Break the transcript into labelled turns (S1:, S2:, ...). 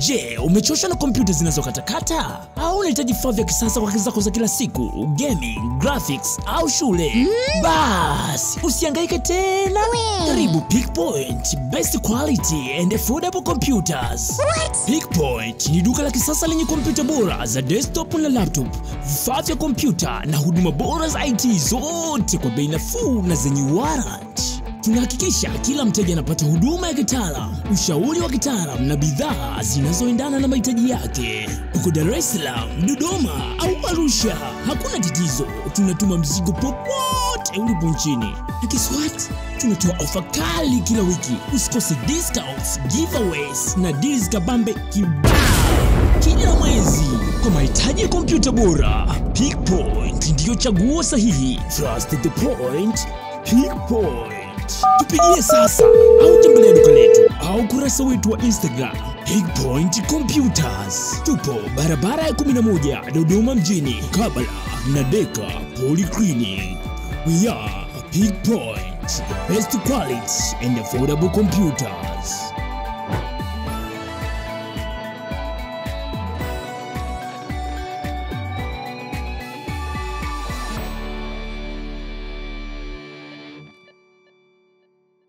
S1: Je, umechoshwa na kompyuta zinazokatakata? Au unahitaji vifaa vya kisasa kwa kazi zako za kila siku, gaming, graphics au shule? Bas, usihangaike tena. Karibu Pickpoint, best quality and affordable computers. Pickpoint ni duka la kisasa lenye kompyuta bora za desktop na laptop, vifaa vya kompyuta na huduma bora za IT zote kwa bei nafuu na zenye warranty. Tunahakikisha kila mteja anapata huduma ya kitaalamu, ushauri wa kitaalamu na bidhaa zinazoendana na mahitaji yake. Uko Dar es Salaam, Dodoma au Arusha, hakuna tatizo. Tunatuma mzigo popote ulipo nchini. Na Kiswahili, tunatoa ofa kali kila wiki. Usikose discounts, giveaways na deals kabambe kibao kila mwezi. Kwa mahitaji ya kompyuta bora, Pickpoint ndio chaguo sahihi. Trust the point, Pickpoint. Tupigie sasa au tembelea duka letu au kurasa wetu wa Instagram Pickpoint Computers. Tupo barabara ya 11 Dodoma mjini, kabla na Deka Polyclinic. We are Pickpoint, best quality and affordable computers.